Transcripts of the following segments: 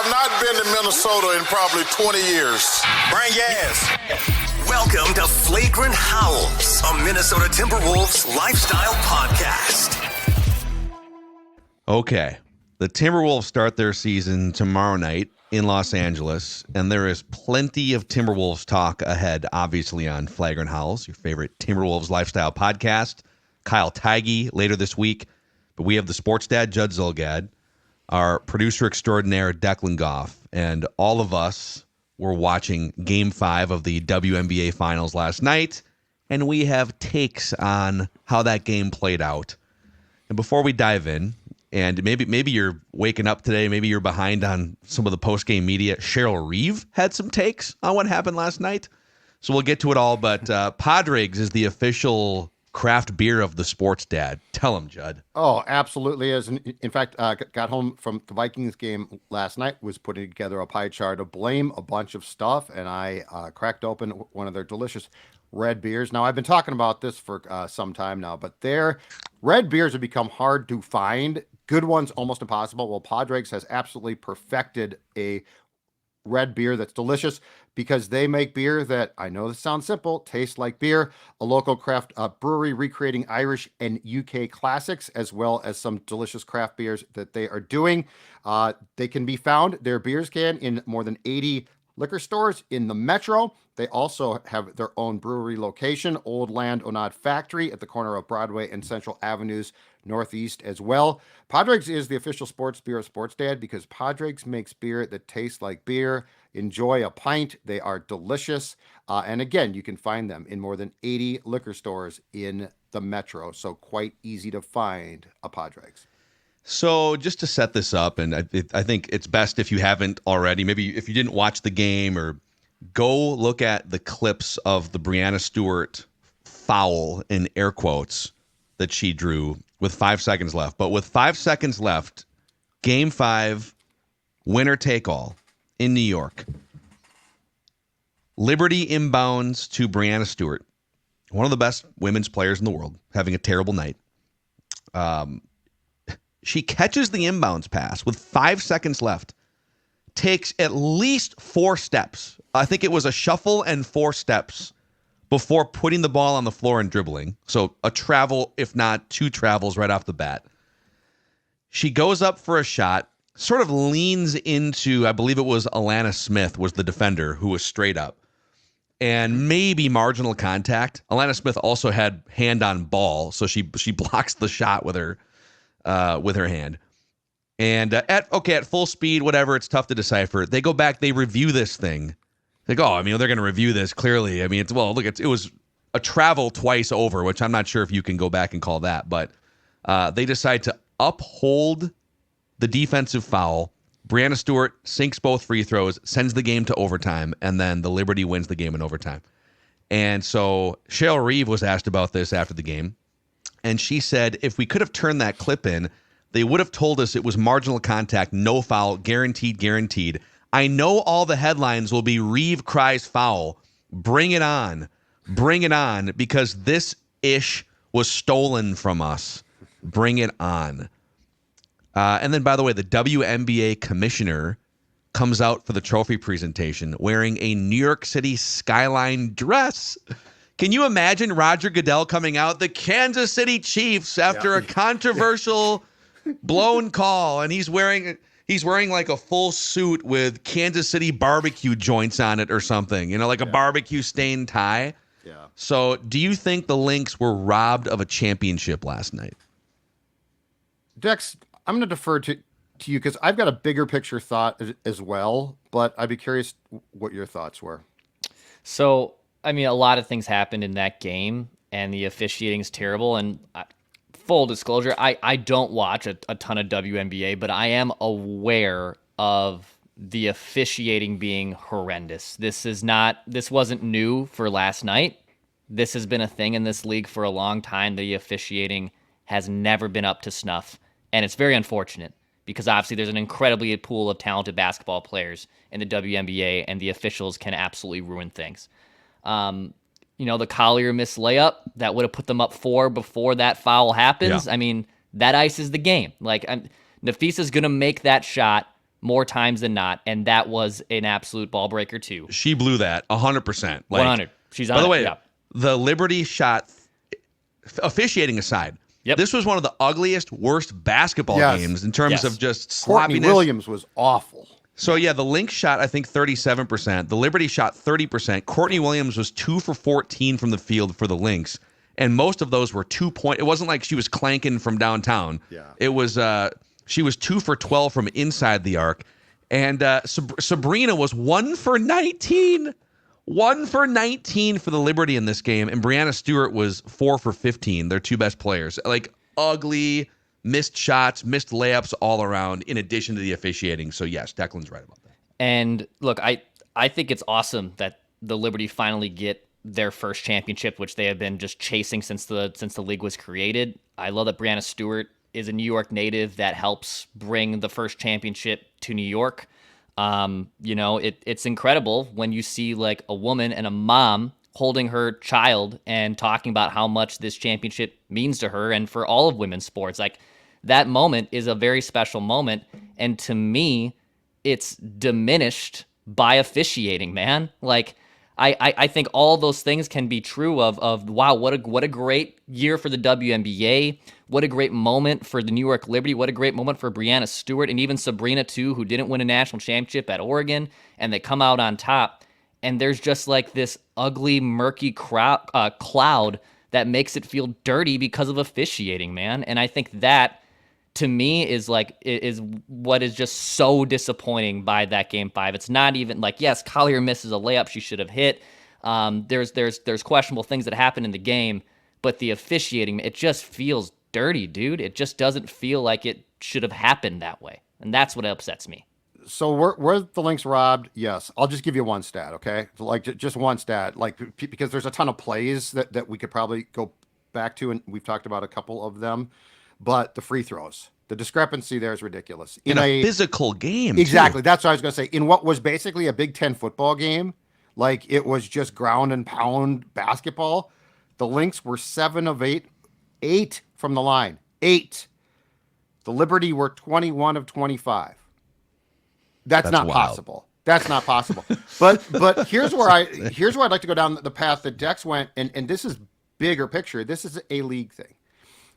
have not been to Minnesota in probably 20 years. Bring gas. Welcome to Flagrant Howls, a Minnesota Timberwolves lifestyle podcast. Okay, the Timberwolves start their season tomorrow night in Los Angeles, and there is plenty of Timberwolves talk ahead, obviously, on Flagrant Howls, your favorite Timberwolves lifestyle podcast. Kyle Tighe later this week, but we have the sports dad, Judd Zulgad, our producer extraordinaire, Declan Goff, and all of us were watching Game 5 of the WNBA Finals last night, and we have takes on how that game played out. And before we dive in, and maybe you're waking up today, maybe you're behind on some of the post-game media, Cheryl Reeve had some takes on what happened last night, so we'll get to it all, but Padres is the official craft beer of the sports dad. Tell him, Judd. Oh, absolutely is. In fact, got home from the Vikings game last night, was putting together a pie chart to blame a bunch of stuff, and I cracked open one of their delicious red beers. Now, I've been talking about this for some time now, but their red beers have become hard to find. Good ones, almost impossible. Well, Padres has absolutely perfected a red beer that's delicious because they make beer that, I know this sounds simple, tastes like beer. A local craft brewery recreating Irish and UK classics, as well as some delicious craft beers that they are doing. They can be found, their beers can, in more than 80 liquor stores in the metro. They also have their own brewery location, Old Land Onad Factory, at the corner of Broadway and Central Avenues Northeast as well. Padres is the official sports beer of Sports Dad because Padres makes beer that tastes like beer. Enjoy a pint. They are delicious. And again, you can find them in more than 80 liquor stores in the metro. So quite easy to find a Padres. So just to set this up, and I think it's best if you haven't already, maybe if you didn't watch the game, or go look at the clips of the Breanna Stewart foul, in air quotes, that she drew with 5 seconds left. But with 5 seconds left, Game 5, winner take all in New York. Liberty inbounds to Breanna Stewart, one of the best women's players in the world, having a terrible night. She catches the inbounds pass with 5 seconds left, takes at least 4 steps. I think it was a shuffle and 4 steps before putting the ball on the floor and dribbling. So a travel, if not 2 travels right off the bat. She goes up for a shot, sort of leans into, I believe it was Alana Smith was the defender who was straight up, and maybe marginal contact. Alana Smith also had hand on ball, so she blocks the shot with her hand. And at full speed, whatever, it's tough to decipher. They go back, they review this thing. They go, they're going to review this clearly. It was a travel twice over, which I'm not sure if you can go back and call that, but they decide to uphold the defensive foul. Breanna Stewart sinks both free throws, sends the game to overtime, and then the Liberty wins the game in overtime. And so Cheryl Reeve was asked about this after the game, and she said, if we could have turned that clip in, they would have told us it was marginal contact, no foul, guaranteed. I know all the headlines will be Reeve cries foul. Bring it on, because this ish was stolen from us. Bring it on. And then, by the way, the WNBA commissioner comes out for the trophy presentation wearing a New York City skyline dress. Can you imagine Roger Goodell coming out, the Kansas City Chiefs, after a controversial blown call, and he's wearing like a full suit with Kansas City barbecue joints on it or something, like a barbecue stained tie. Yeah. So do you think the Lynx were robbed of a championship last night? Dex, I'm going to defer to you because I've got a bigger picture thought as well, but I'd be curious what your thoughts were. So, a lot of things happened in that game, and the officiating is terrible. And full disclosure, I don't watch a ton of WNBA, but I am aware of the officiating being horrendous. This wasn't new for last night. This has been a thing in this league for a long time. The officiating has never been up to snuff, and it's very unfortunate because obviously there's an incredibly pool of talented basketball players in the WNBA, and the officials can absolutely ruin things. The Collier missed layup that would have put them up 4 before that foul happens. Yeah. That ices the game. Nafisa's going to make that shot more times than not, and that was an absolute ball breaker too. She blew that 100%. 100. She's on. By the way, yeah. the Liberty shot, officiating aside, Yep. this was one of the ugliest, worst basketball games in terms of just Courtney sloppiness. Williams was awful. So, yeah, the Lynx shot, I think, 37%. The Liberty shot 30%. Courtney Williams was 2 for 14 from the field for the Lynx. And most of those were 2-point. It wasn't like she was clanking from downtown. Yeah. It was, she was 2 for 12 from inside the arc. And Sabrina was 1 for 19. 1 for 19 for the Liberty in this game. And Brianna Stewart was 4 for 15. Their two best players. Like, ugly, missed shots, missed layups all around, in addition to the officiating. So, yes, Declan's right about that. And look, I think it's awesome that the Liberty finally get their first championship, which they have been just chasing since the league was created. I love that Brianna Stewart is a New York native that helps bring the first championship to New York. It's incredible when you see like a woman and a mom holding her child and talking about how much this championship means to her and for all of women's sports. Like, that moment is a very special moment. And to me, it's diminished by officiating, man. Like, I think all those things can be true of wow, what a great year for the WNBA. What a great moment for the New York Liberty. What a great moment for Brianna Stewart and even Sabrina too, who didn't win a national championship at Oregon, and they come out on top. And there's just like this ugly, murky cloud that makes it feel dirty because of officiating, man. And I think that, to me, is what is just so disappointing by that Game 5. It's not even like, yes, Collier misses a layup she should have hit. There's questionable things that happen in the game, but the officiating, it just feels dirty, dude. It just doesn't feel like it should have happened that way, and that's what upsets me. So were the Lynx robbed? Yes. I'll just give you one stat, okay? Like just one stat, like because there's a ton of plays that we could probably go back to, and we've talked about a couple of them. But the free throws, the discrepancy there is ridiculous. In a physical game. Exactly. Too. That's what I was going to say. In what was basically a Big Ten football game, like it was just ground and pound basketball, the Lynx were 7 of 8 from the line. 8. The Liberty were 21 of 25. That's not wild. possible. That's not possible. But here's where I'd like to go down the path that Dex went, and this is bigger picture. This is a league thing.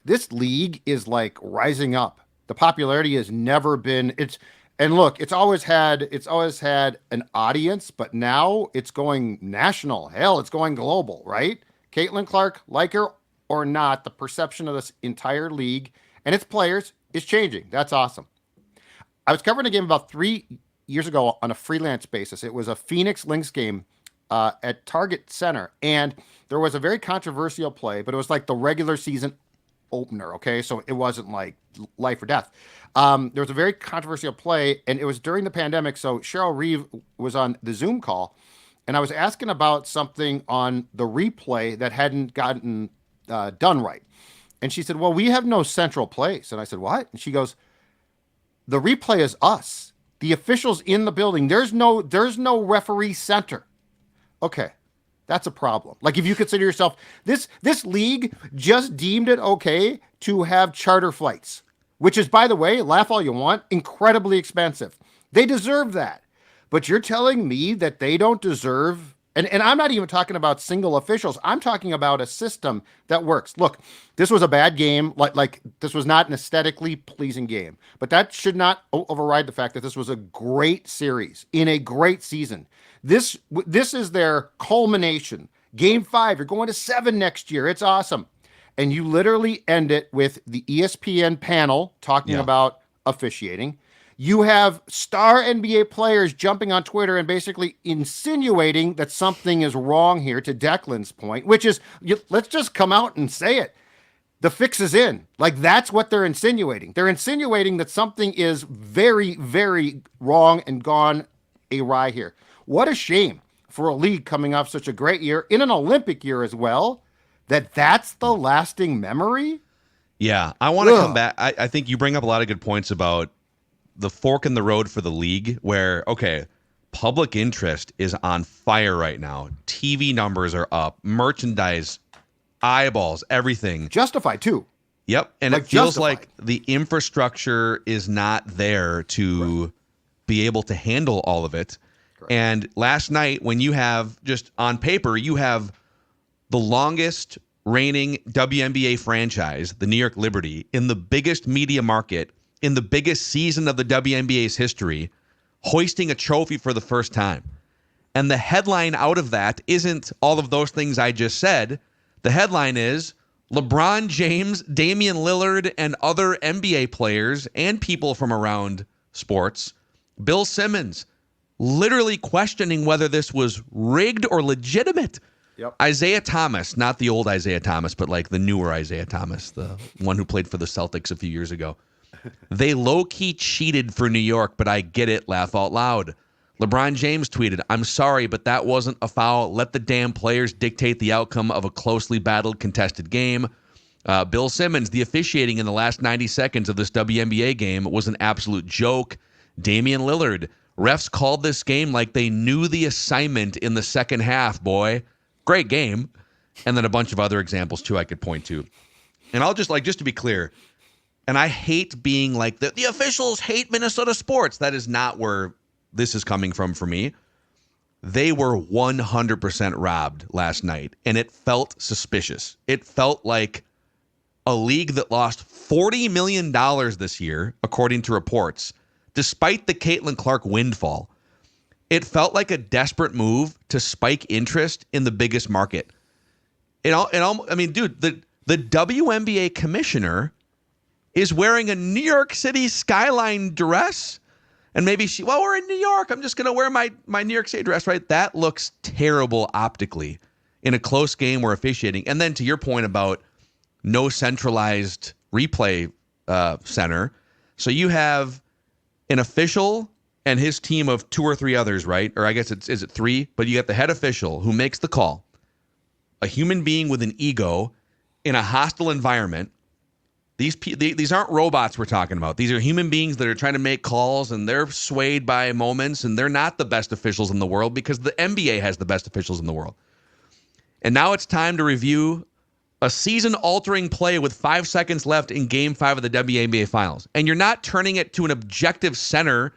This league is like rising up. The popularity has never been it's always had an audience, but now it's going national. Hell, it's going global, right? Caitlin Clark, like her or not, the perception of this entire league and its players is changing. That's awesome. I was covering a game about 3 years ago on a freelance basis. It was a Phoenix Lynx game at Target Center, and there was a very controversial play, but it was like the regular season opener, okay? So it wasn't like life or death. There was a very controversial play, and it was during the pandemic, so Cheryl Reeve was on the Zoom call, and I was asking about something on the replay that hadn't gotten done right. And she said, well, we have no central place. And I said, what? And she goes, the replay is us. The officials in the building. There's no referee center. Okay. That's a problem. Like if you consider yourself, this league just deemed it okay to have charter flights, which is, by the way, laugh all you want, incredibly expensive. They deserve that. But you're telling me that they don't deserve, and I'm not even talking about single officials. I'm talking about a system that works. Look, this was a bad game. Like this was not an aesthetically pleasing game, but that should not override the fact that this was a great series in a great season. This is their culmination. Game 5, you're going to 7 next year. It's awesome. And you literally end it with the ESPN panel talking about officiating. You have star NBA players jumping on Twitter and basically insinuating that something is wrong here, to Declan's point, which is, let's just come out and say it. The fix is in. Like, that's what they're insinuating. They're insinuating that something is very, very wrong and gone awry here. What a shame for a league coming off such a great year in an Olympic year as well, that's the lasting memory. Yeah, I want to come back. I think you bring up a lot of good points about the fork in the road for the league where, okay, public interest is on fire right now. TV numbers are up, merchandise, eyeballs, everything. Justified too. Yep. And it feels like the infrastructure is not there to be able to handle all of it. Correct. And last night, when you have just on paper, you have the longest reigning WNBA franchise, the New York Liberty, in the biggest media market, in the biggest season of the WNBA's history, hoisting a trophy for the first time. And the headline out of that isn't all of those things I just said. The headline is LeBron James, Damian Lillard, and other NBA players and people from around sports, Bill Simmons, literally questioning whether this was rigged or legitimate. Yep. Isaiah Thomas, not the old Isaiah Thomas, but like the newer Isaiah Thomas, the one who played for the Celtics a few years ago. They low-key cheated for New York, but I get it. Laugh out loud. LeBron James tweeted, "I'm sorry, but that wasn't a foul. Let the damn players dictate the outcome of a closely battled, contested game." Bill Simmons, the officiating in the last 90 seconds of this WNBA game was an absolute joke. Damian Lillard, refs called this game like they knew the assignment in the second half, boy. Great game. And then a bunch of other examples, too, I could point to. And I'll just to be clear, and I hate being like, the officials hate Minnesota sports. That is not where this is coming from for me. They were 100% robbed last night, and it felt suspicious. It felt like a league that lost $40 million this year, according to reports, despite the Caitlin Clark windfall. It felt like a desperate move to spike interest in the biggest market. I mean, dude, the WNBA commissioner is wearing a New York City skyline dress. And maybe we're in New York. I'm just going to wear my New York City dress, right? That looks terrible optically in a close game where officiating. And then to your point about no centralized replay center. So you have an official and his team of 2 or 3 others, right? Or I guess is it 3? But you got the head official who makes the call, a human being with an ego in a hostile environment. These aren't robots we're talking about. These are human beings that are trying to make calls, and they're swayed by moments, and they're not the best officials in the world because the NBA has the best officials in the world. And now it's time to review a season-altering play with 5 seconds left in Game 5 of the WNBA Finals. And you're not turning it to an objective center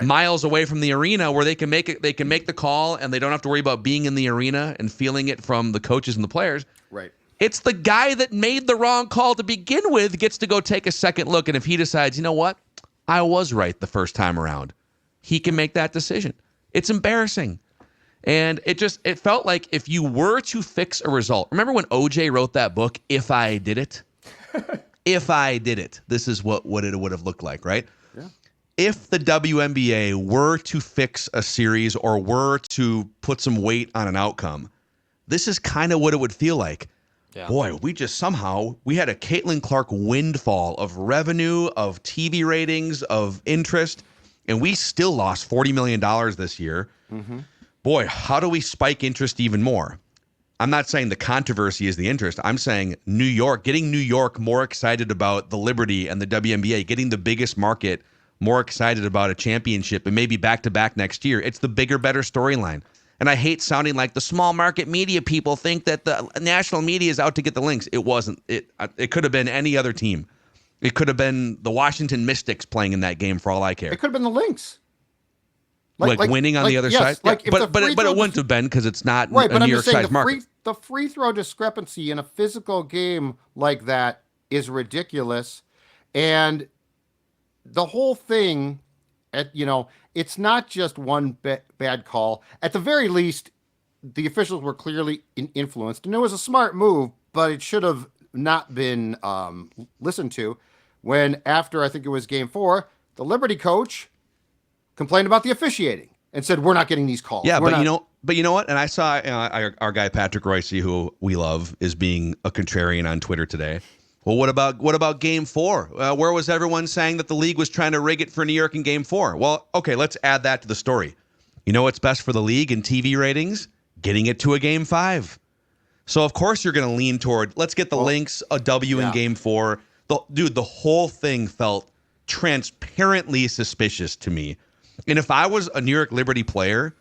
miles away from the arena where they can make the call, and they don't have to worry about being in the arena and feeling it from the coaches and the players. Right. It's the guy that made the wrong call to begin with gets to go take a second look. And if he decides, you know what, I was right the first time around, he can make that decision. It's embarrassing. And it felt like if you were to fix a result, remember when OJ wrote that book, If I Did It? If I did it, this is what it would have looked like, right? Yeah. If the WNBA were to fix a series or were to put some weight on an outcome, this is kind of what it would feel like. Yeah. Boy, we had a Caitlin Clark windfall of revenue, of TV ratings, of interest, and we still lost $40 million this year. Mm-hmm. Boy, how do we spike interest even more? I'm not saying the controversy is the interest. I'm saying New York, getting New York more excited about the Liberty and the WNBA, getting the biggest market more excited about a championship and maybe back-to-back next year. It's the bigger, better storyline. And I hate sounding like the small market media people think that the national media is out to get the Lynx. It wasn't. It could have been any other team. It could have been the Washington Mystics playing in that game for all I care. It could have been the Lynx. Like winning on the other side? Like but it wouldn't have been because it's not right, a New York size market. The free throw discrepancy in a physical game like that is ridiculous. And the whole thing, it's not just one bad call. At the very least, the officials were clearly influenced. And it was a smart move, but it should have not been listened to when, after I think it was Game 4, the Liberty coach complained about the officiating and said, we're not getting these calls. Yeah, but you know what? And I saw our guy Patrick Royce, who we love, is being a contrarian on Twitter today. Well, what about Game 4? Where was everyone saying that the league was trying to rig it for New York in Game 4? Well, okay, let's add that to the story. You know what's best for the league and TV ratings? Getting it to a Game 5. So, of course, you're going to lean toward, let's get the Lynx a W in Game 4. The whole thing felt transparently suspicious to me. And if I was a New York Liberty player,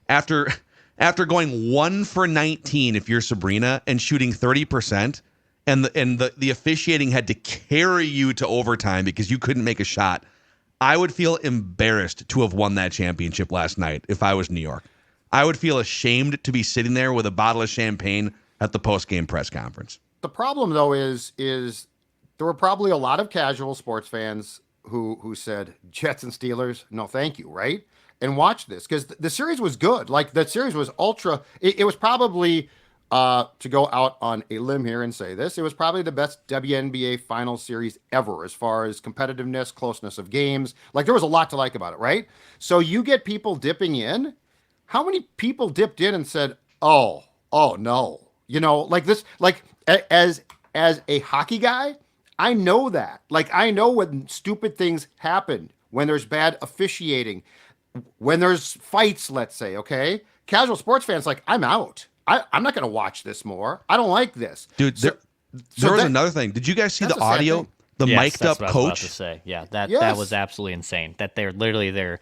after going 1 for 19, if you're Sabrina, and shooting 30%, and the officiating had to carry you to overtime because you couldn't make a shot, I would feel embarrassed to have won that championship last night if I was New York. I would feel ashamed to be sitting there with a bottle of champagne at the post-game press conference. The problem, though, is there were probably a lot of casual sports fans who said, Jets and Steelers, no thank you, right? And watch this, because the series was good. Like, the series was ultra. It was probably, to go out on a limb here and say this, it was probably the best WNBA final series ever as far as competitiveness, closeness of games. Like, there was a lot to like about it, right? So you get people dipping in. How many people dipped in and said, oh no, like this, like as a hockey guy, I know that. Like, I know when stupid things happen, when there's bad officiating, when there's fights, let's say, okay? Casual sports fans, like, I'm out. I'm not going to watch this more. I don't like this. Dude, there was another thing. Did you guys see the audio? The mic'd up coach? I was about to say. Yeah, that was absolutely insane. That they're literally there.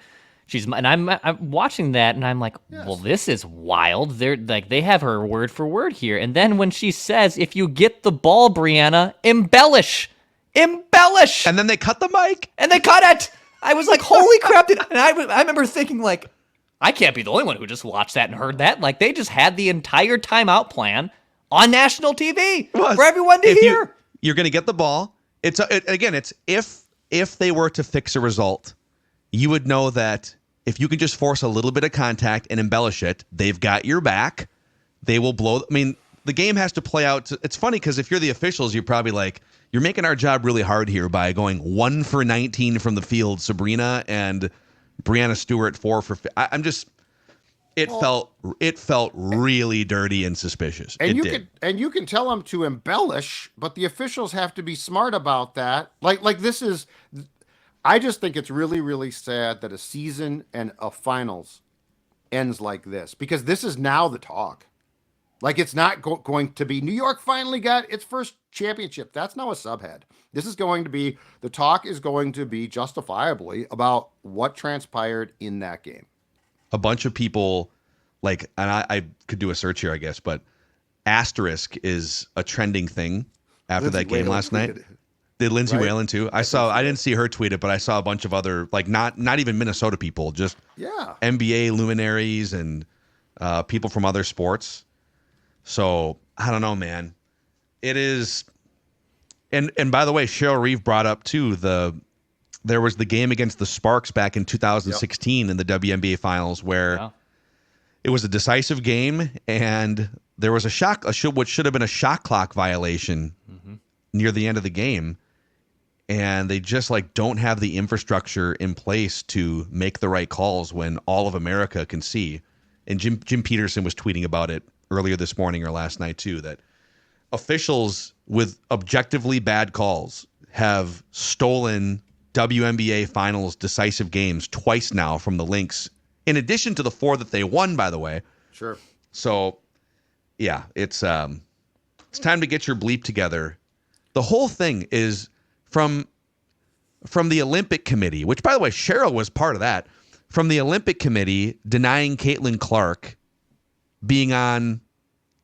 And I'm watching that, and I'm like, well, this is wild. They're like, they have her word for word here. And then when she says, if you get the ball, Brianna, embellish. And then they cut the mic. And they cut it. I was like, holy crap. And I remember thinking, like, I can't be the only one who just watched that and heard that. Like, they just had the entire timeout plan on national TV for everyone to hear. You're going to get the ball. It's if they were to fix a result, you would know that if you can just force a little bit of contact and embellish it, they've got your back. They will blow. I mean, the game has to play out. It's funny because if you're the officials, you're probably like, you're making our job really hard here by going 1 for 19 from the field, Sabrina, and Brianna Stewart 4 for. It felt really dirty and suspicious. And you can tell them to embellish, but the officials have to be smart about that. Like this is. I just think it's really, really sad that a season and a finals ends like this, because this is now the talk. Like, it's not going to be New York finally got its first championship. That's now a subhead. This is going to be, the talk is going to be justifiably about what transpired in that game. A bunch of people, like, and I could do a search here, I guess, but asterisk is a trending thing after that game last night. Did Lindsay Whalen too? I didn't see her tweet it, but I saw a bunch of other, like, not even Minnesota people, just NBA luminaries and people from other sports. So I don't know, man. It is, and by the way, Cheryl Reeve brought up too there was the game against the Sparks back in 2016 in the WNBA finals where it was a decisive game and there was what should have been a shot clock violation near the end of the game. And they just don't have the infrastructure in place to make the right calls when all of America can see. And Jim Peterson was tweeting about it earlier this morning or last night too, that officials with objectively bad calls have stolen WNBA finals decisive games twice now from the Lynx, in addition to the 4 that they won, by the way. Sure. So yeah, it's time to get your bleep together. The whole thing is from the Olympic Committee, which, by the way, Cheryl was part of that, from the Olympic Committee denying Caitlin Clark being on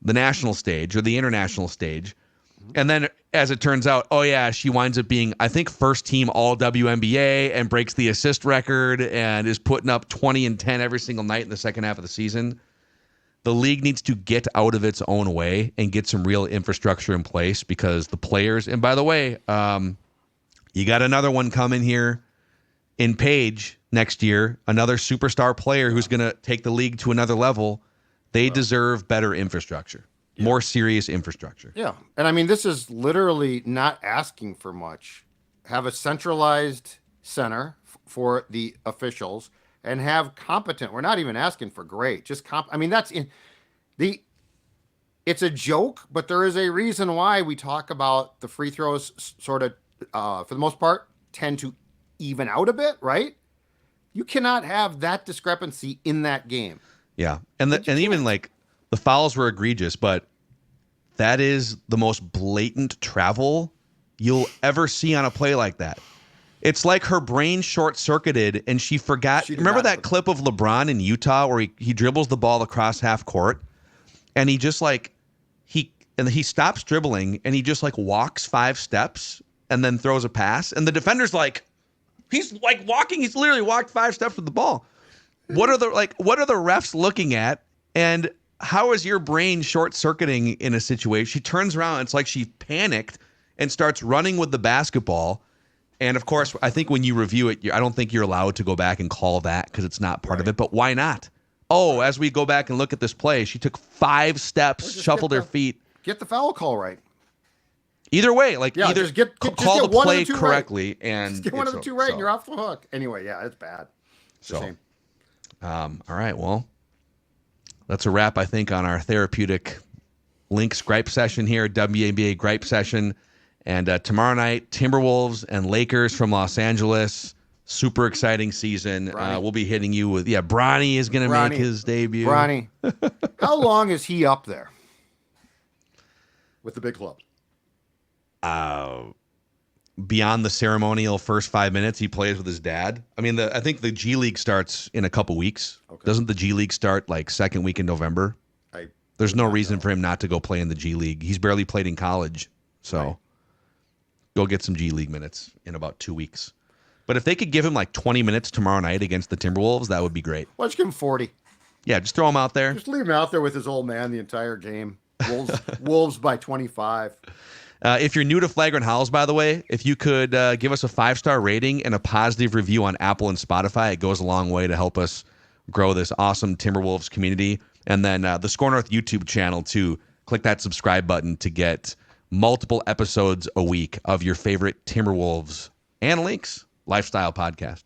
the national stage or the international stage. And then, as it turns out, she winds up being, I think, first team all WNBA and breaks the assist record and is putting up 20 and 10 every single night in the second half of the season. The league needs to get out of its own way and get some real infrastructure in place, because the players, and by the way, you got another one coming here in Paige next year, another superstar player who's going to take the league to another level. They deserve better infrastructure, more serious infrastructure. Yeah. And I mean, this is literally not asking for much. Have a centralized center for the officials and have competent. We're not even asking for great, just I mean, that's in it's a joke, but there is a reason why we talk about the free throws sort of, for the most part, tend to even out a bit, right? You cannot have that discrepancy in that game. Yeah. And even the fouls were egregious, but that is the most blatant travel you'll ever see on a play like that. It's like her brain short-circuited and she forgot. Remember that clip of LeBron in Utah where he dribbles the ball across half court and he just he stops dribbling and he just walks 5 steps and then throws a pass. And the defender's like, He's like walking. He's literally walked 5 steps with the ball. What are the refs looking at? And how is your brain short-circuiting in a situation? She turns around. It's like she panicked and starts running with the basketball. And, of course, I think when you review it, I don't think you're allowed to go back and call that because it's not part of it. But why not? Oh, as we go back and look at this play, she took 5 steps, shuffled her feet. Get the foul call right. Either way, like Yeah, either just get call the one of play the two correctly right. and Just get one of the 2 right and you're off the hook. Anyway, yeah, it's bad. It's a shame. All right, well, that's a wrap, I think, on our therapeutic Lynx gripe session here, WNBA gripe session. And tomorrow night, Timberwolves and Lakers from Los Angeles. Super exciting season. We'll be hitting you with, Bronny is going to make his debut. Bronny. How long is he up there with the big club? Beyond the ceremonial first 5 minutes, he plays with his dad. I mean, I think the G League starts in a couple weeks. Okay. Doesn't the G League start like second week in November? There's no reason for him not to go play in the G League. He's barely played in college. So go get some G League minutes in about 2 weeks. But if they could give him like 20 minutes tomorrow night against the Timberwolves, that would be great. Why don't you give him 40? Yeah, just throw him out there. Just leave him out there with his old man the entire game. Wolves by 25. If you're new to Flagrant Howls, by the way, if you could give us a 5-star rating and a positive review on Apple and Spotify, it goes a long way to help us grow this awesome Timberwolves community. And then the Score North YouTube channel, too. Click that subscribe button to get multiple episodes a week of your favorite Timberwolves and Lynx lifestyle podcast.